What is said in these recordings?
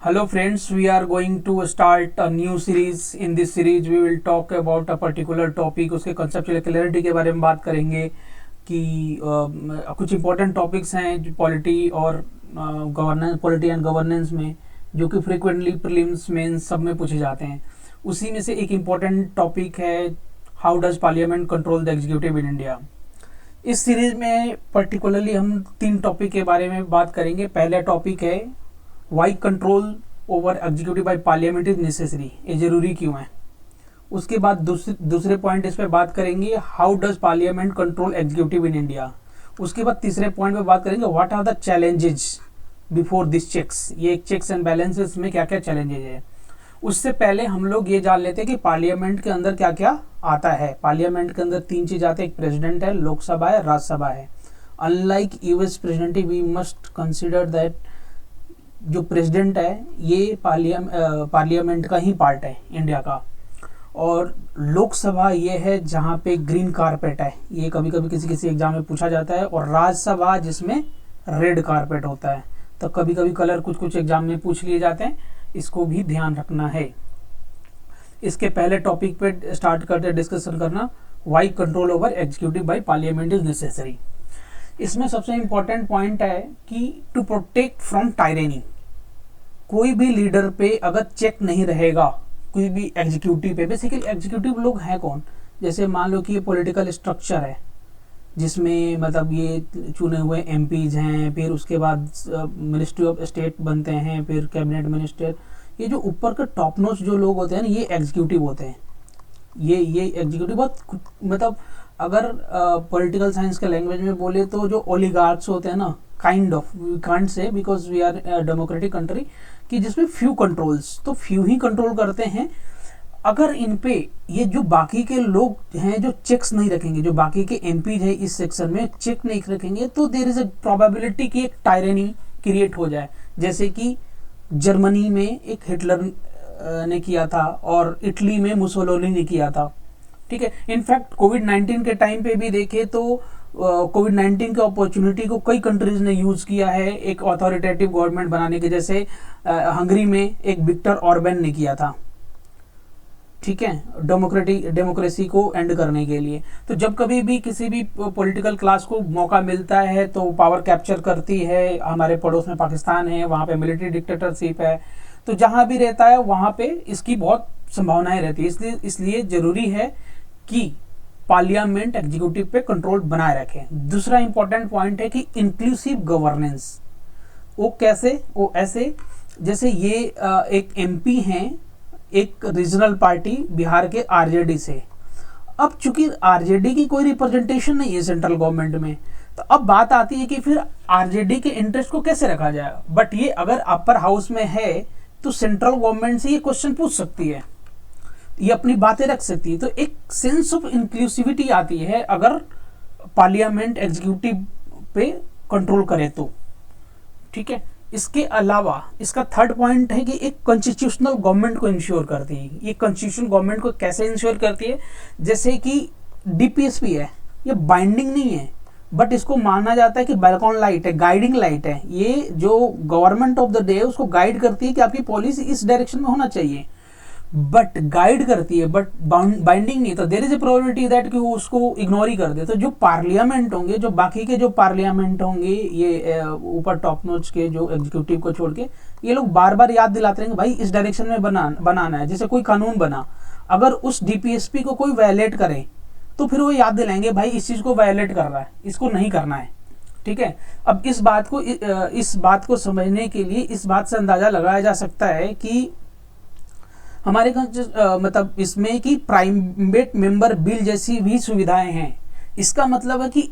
Hello friends, we are going to start a new series. In this series we will talk about a particular topic. उसके conceptual clarity के बारे में बात करेंगे कि कुछ important topics हैं जो पॉलिटी और गवर्नेंस, पॉलिटी एंड गवर्नेंस में, जो कि frequently prelims मेंस सब में पूछे जाते हैं. उसी में से एक important topic है how does parliament control the executive in India. इस सीरीज में पर्टिकुलरली हम 3 टॉपिक के बारे में बात करेंगे. पहला टॉपिक है why control over executive by parliament is necessary, ये जरूरी क्यों है. उसके बाद दूसरे पॉइंट इस पे बात करेंगे how does parliament control executive in India. उसके बाद तीसरे पॉइंट पे बात करेंगे what are the challenges before this checks. ये एक चेक्स एंड बैलेंसेस में क्या क्या चैलेंजेस है. उससे पहले हम लोग ये जान लेते हैं कि पार्लियामेंट के अंदर क्या क्या आता है. पार्लियामेंट के अंदर 3 चीज आते हैं. एक प्रेसिडेंट है, लोकसभा है, राज्यसभा है. Unlike US president we must consider that जो प्रेसिडेंट है ये पार्लियामेंट का ही पार्ट है इंडिया का. और लोकसभा ये है जहाँ पे ग्रीन कारपेट है, ये कभी कभी किसी किसी एग्जाम में पूछा जाता है. और राज्यसभा जिसमें रेड कारपेट होता है, तो कभी कभी कलर कुछ कुछ एग्जाम में पूछ लिए जाते हैं, इसको भी ध्यान रखना है. इसके पहले टॉपिक पे स्टार्ट करते डिस्कशन करना why control over executive by parliament is necessary. इसमें सबसे इंपॉर्टेंट पॉइंट है कि टू प्रोटेक्ट फ्रॉम टायरेनी. कोई भी लीडर पे अगर चेक नहीं रहेगा, कोई भी एग्जीक्यूटिव पे, बेसिकली एग्जीक्यूटिव लोग हैं कौन, जैसे मान लो कि ये पॉलिटिकल स्ट्रक्चर है जिसमें मतलब ये चुने हुए एमपीज हैं, फिर उसके बाद मिनिस्ट्री ऑफ स्टेट बनते हैं, फिर कैबिनेट मिनिस्टर. ये जो ऊपर के टॉप नोच जो लोग होते हैं ना, ये एग्जीक्यूटिव होते हैं. ये एग्जीक्यूटिव बहुत मतलब अगर पॉलिटिकल साइंस के लैंग्वेज में बोले तो जो ओलिगार्क्स होते हैं ना, kind of, we can't say because we are democratic country, कि जिसमें फ्यू कंट्रोल्स, तो फ्यू ही कंट्रोल करते हैं. अगर इन पे ये जो बाकी के लोग हैं जो चेक्स नहीं रखेंगे, जो बाकी के एमपी है इस सेक्शन में चेक नहीं रखेंगे, तो देयर इज अ प्रोबेबिलिटी कि एक टायरेनी क्रिएट हो जाए. जैसे कि जर्मनी में एक हिटलर ने किया था और इटली में मुसोलिनी ने किया था. ठीक है. इनफैक्ट कोविड-19 के टाइम पे भी देखे तो कोविड-19 के अपॉर्चुनिटी को कई कंट्रीज ने यूज किया है एक अथॉरिटेटिव गवर्नमेंट बनाने के. जैसे हंगरी में एक विक्टर ऑर्बेन ने किया था. ठीक है. डेमोक्रेसी को एंड करने के लिए. तो जब कभी भी किसी भी पॉलिटिकल क्लास को मौका मिलता है तो पावर कैप्चर करती है. हमारे पड़ोस में पाकिस्तान है, वहाँ पे मिलिट्री डिक्टेटरशिप है, तो जहाँ भी रहता है वहाँ पे इसकी बहुत संभावनाएं रहती है. इसलिए जरूरी है कि पार्लियामेंट एग्जीक्यूटिव पे कंट्रोल बनाए रखे. दूसरा इंपॉर्टेंट पॉइंट है कि इंक्लूसिव गवर्नेंस. वो कैसे? वो ऐसे जैसे ये एक एमपी हैं एक रीजनल पार्टी बिहार के आरजेडी से. अब चूंकि आरजेडी की कोई रिप्रेजेंटेशन नहीं है सेंट्रल गवर्नमेंट में, तो अब बात आती है कि फिर आरजेडी के इंटरेस्ट को कैसे रखा जाए. बट ये अगर अपर हाउस में है तो सेंट्रल गवर्नमेंट से ये क्वेश्चन पूछ सकती है, ये अपनी बातें रख सकती है. तो एक सेंस ऑफ इंक्लूसिविटी आती है अगर पार्लियामेंट एग्जीक्यूटिव पे कंट्रोल करे तो. ठीक है. इसके अलावा इसका थर्ड पॉइंट है कि एक कॉन्स्टिट्यूशनल गवर्नमेंट को इंश्योर करती है. ये कॉन्स्टिट्यूशन गवर्नमेंट को कैसे इंश्योर करती है? जैसे कि डीपीएसपी है, ये बाइंडिंग नहीं है, बट इसको माना जाता है कि बेलकॉन लाइट है, गाइडिंग लाइट है. ये जो गवर्नमेंट ऑफ द डे है उसको गाइड करती है कि आपकी पॉलिसी इस डायरेक्शन में होना चाहिए, बट गाइड करती है, बट बाइंडिंग नहीं. तो there is a probability that कि वो उसको इग्नोर ही कर दे. तो जो पार्लियामेंट होंगे, जो बाकी के जो पार्लियामेंट होंगे, ये ऊपर टॉप नोच के जो एग्जीक्यूटिव को छोड़ के, ये लोग बार बार याद दिलाते रहेंगे भाई इस डायरेक्शन में बनाना है. जैसे कोई कानून बना, अगर उस डीपीएसपी को कोई वायलेट करे तो फिर वो याद दिलाएंगे भाई इस चीज को वायलेट कर रहा है, इसको नहीं करना है. ठीक है. अब इस बात को समझने के लिए इस बात से अंदाजा लगाया जा सकता है कि हमारे मतलब इसमें कि प्राइवेट मेंबर बिल जैसी भी सुविधाएं हैं. इसका मतलब है कि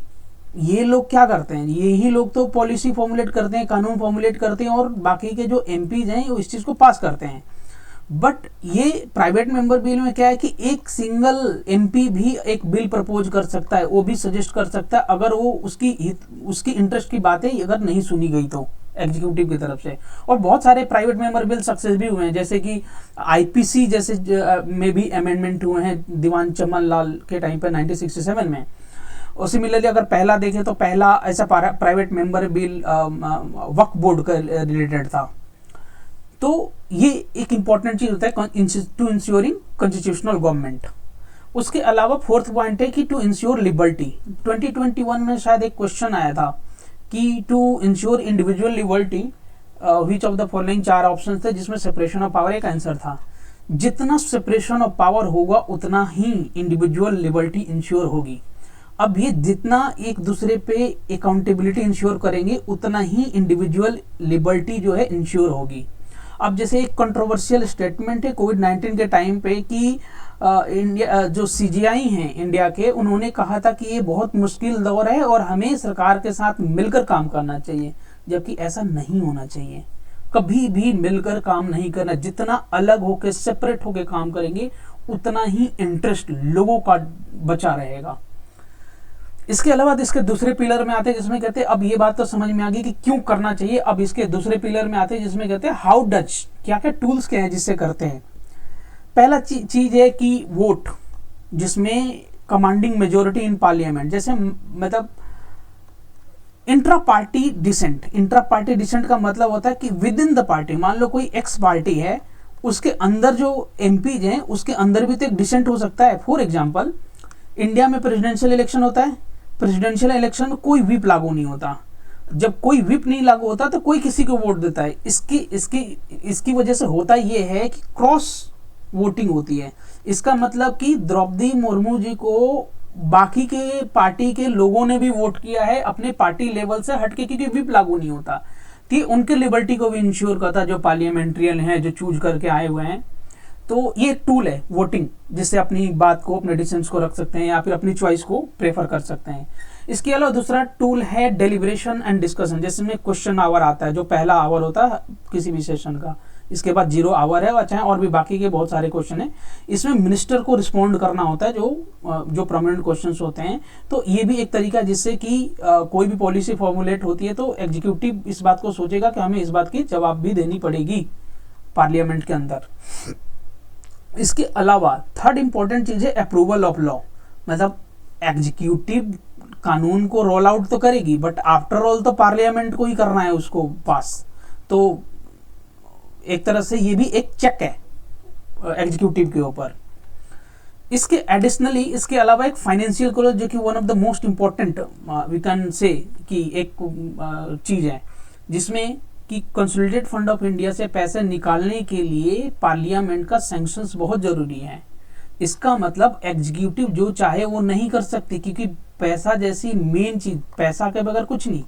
ये लोग क्या करते हैं, यही लोग तो पॉलिसी फॉर्मुलेट करते हैं, कानून फॉर्मुलेट करते हैं, और बाकी के जो एमपीज हैं वो इस चीज को पास करते हैं. बट ये प्राइवेट मेंबर बिल में क्या है कि एक सिंगल एमपी भी एक बिल प्रपोज कर सकता है, वो भी सजेस्ट कर सकता है अगर वो उसकी इंटरेस्ट की बातें अगर नहीं सुनी गई तो एग्जीक्यूटिव की तरफ से. और बहुत सारे प्राइवेट मेंबर बिल सक्सेस भी हुए हैं, जैसे कि आईपीसी जैसे में भी अमेंडमेंट हुए हैं दीवान चमन लाल के टाइम पे 1967 में. और सिमिलरली अगर पहला देखें तो पहला ऐसा प्राइवेट मेंबर बिल वक्फ बोर्ड का रिलेटेड था. तो ये एक इंपॉर्टेंट चीज होता है टू इंश्योरिंग कॉन्स्टिट्यूशनल गवर्नमेंट। उसके अलावा फोर्थ पॉइंट है कि टू इंश्योर लिबर्टी। 2021 में शायद एक क्वेश्चन आया था कि to ensure individual liberty which of the following 4 option थे, जिसमें सेपरेशन ऑफ पावर एक आंसर था। जितना सेपरेशन ऑफ पावर होगा उतना ही इंडिविजुअल लिबर्टी इंश्योर होगी। अब ये जितना एक दूसरे पे अकाउंटेबिलिटी इंश्योर करेंगे उतना ही इंडिविजुअल लिबर्टी जो है इंश्योर होगी। अब जैसे एक कंट्रोवर्शियल स्टेटमेंट है कोविड-19 के टाइम पे कि इंडिया जो सीजीआई हैं इंडिया के, उन्होंने कहा था कि ये बहुत मुश्किल दौर है और हमें सरकार के साथ मिलकर काम करना चाहिए, जबकि ऐसा नहीं होना चाहिए। कभी भी मिलकर काम नहीं करना। जितना अलग होकर सेपरेट होकर काम करेंगे उतना ही इंटरेस्ट लोगों का बचा रहेगा। इसके अलावा इसके दूसरे पिलर में आते हैं जिसमें कहते हैं, अब ये बात तो समझ में आ गई कि क्यों करना चाहिए। अब इसके दूसरे पिलर में आते हैं जिसमें कहते हैं हाउ डच, क्या क्या टूल्स क्या हैं जिससे करते हैं। पहला चीज है कि वोट, जिसमें कमांडिंग मेजोरिटी इन पार्लियामेंट, जैसे मतलब intra party dissent. Intra party dissent का मतलब होता है कि विद इन द पार्टी, मान लो कोई एक्स पार्टी है, उसके अंदर जो एमपीज हैं उसके अंदर भी तो एक डिसेंट हो सकता है। फॉर एग्जाम्पल, इंडिया में प्रेसिडेंशियल इलेक्शन होता है, प्रेसिडेंशियल इलेक्शन में कोई व्हिप लागू नहीं होता। जब कोई व्हिप नहीं लागू होता तो कोई किसी को वोट देता है। इसकी वजह से होता ये है कि क्रॉस वोटिंग होती है। इसका मतलब कि द्रौपदी मुर्मू जी को बाकी के पार्टी के लोगों ने भी वोट किया है अपने पार्टी लेवल से हटके, क्योंकि व्हिप लागू नहीं होता। कि उनके लिबर्टी को भी इंश्योर करता, जो पार्लियामेंट्रियन हैं, जो चूज करके आए हुए हैं। तो ये एक टूल है वोटिंग, जिससे अपनी बात को, अपने डिसीजंस को रख सकते हैं या फिर अपनी चॉइस को प्रेफर कर सकते हैं। इसके अलावा दूसरा टूल है डेलिब्रेशन एंड डिस्कशन, जिसमें क्वेश्चन आवर आता है, जो पहला आवर होता है किसी भी सेशन का। इसके बाद 0 आवर है, चाहे और भी बाकी के बहुत सारे क्वेश्चन हैं। इसमें मिनिस्टर को रिस्पॉन्ड करना होता है, जो प्रोमिनेंट क्वेश्चंस होते हैं। तो ये भी एक तरीका जिससे कि कोई भी पॉलिसी फॉर्मुलेट होती है तो एग्जीक्यूटिव इस बात को सोचेगा कि हमें इस बात की जवाब भी देनी पड़ेगी पार्लियामेंट के अंदर। इसके अलावा थर्ड इंपॉर्टेंट चीज है अप्रूवल ऑफ लॉ। मतलब एग्जीक्यूटिव कानून को रोल आउट तो करेगी, बट आफ्टर ऑल तो पार्लियामेंट को ही करना है उसको पास। तो एक तरह से ये भी एक चेक है एग्जीक्यूटिव के ऊपर। इसके एडिशनली, इसके अलावा एक फाइनेंशियल क्लोज, जो कि one of the most important we can say कि एक चीज है, जिसमें कि कंसोलिडेटेड फंड ऑफ इंडिया से पैसे निकालने के लिए पार्लियामेंट का सैंक्शंस बहुत जरूरी है। इसका मतलब एग्जीक्यूटिव जो चाहे वो नहीं कर सकती, क्योंकि पैसा जैसी मेन चीज, पैसा के बगैर कुछ नहीं,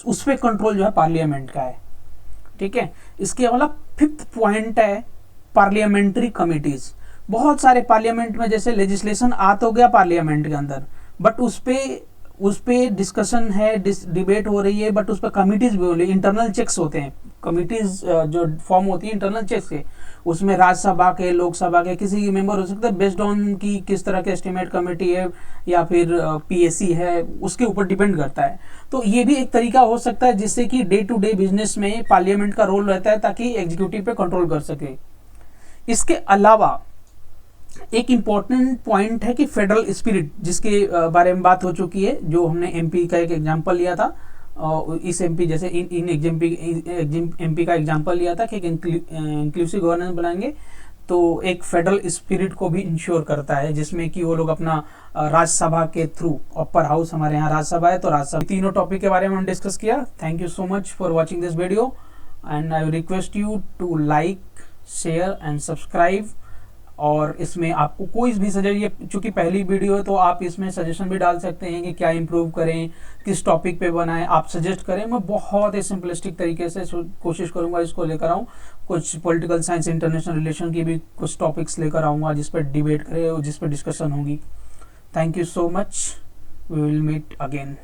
उस पर कंट्रोल जो है पार्लियामेंट का है। ठीक है। इसके अलावा फिफ्थ पॉइंट है पार्लियामेंट्री कमिटीज। बहुत सारे पार्लियामेंट में जैसे लेजिस्लेशन आ तो गया पार्लियामेंट के अंदर, बट उस पे डिस्कशन है, डिबेट हो रही है, बट उस पर कमिटीज भी हो रही है, इंटरनल चेक्स होते हैं। कमिटीज जो फॉर्म होती है इंटरनल चेक्स के, उसमें राज्यसभा के, लोकसभा के किसी मेंबर हो सकते हैं, बेस्ड ऑन की किस तरह के एस्टिमेट कमेटी है या फिर पीएससी है, उसके ऊपर डिपेंड करता है। तो ये भी एक तरीका हो सकता है जिससे कि डे टू डे बिजनेस में पार्लियामेंट का रोल रहता है, ताकि एग्जीक्यूटिव पे कंट्रोल कर सके। इसके अलावा एक इम्पॉर्टेंट पॉइंट है कि फेडरल स्पिरिट, जिसके बारे में बात हो चुकी है, जो हमने एमपी का एक एग्जांपल लिया था। इस एमपी जैसे इन एमपी का एग्जांपल लिया था कि इंक्लूसिव गवर्नेंस बनाएंगे, तो एक फेडरल स्पिरिट को भी इंश्योर करता है, जिसमें कि वो लोग अपना राज्यसभा के थ्रू, अपर हाउस हमारे यहाँ राज्यसभा है, तो राज्यसभा, तीनों टॉपिक के बारे में हम डिस्कस किया। Thank you so much for watching this video and I request you to like, share and subscribe. और इसमें आपको कोई भी सजेशन, चूंकि पहली वीडियो है तो आप इसमें सजेशन भी डाल सकते हैं कि क्या इंप्रूव करें, किस टॉपिक पे बनाएं, आप सजेस्ट करें। मैं बहुत ही सिंपलिस्टिक तरीके से कोशिश करूंगा इसको लेकर आऊँ। कुछ पॉलिटिकल साइंस, इंटरनेशनल रिलेशन की भी कुछ टॉपिक्स लेकर आऊँगा जिस पर डिबेट करें और जिस पर डिस्कशन होगी। Thank you so much, we will meet again.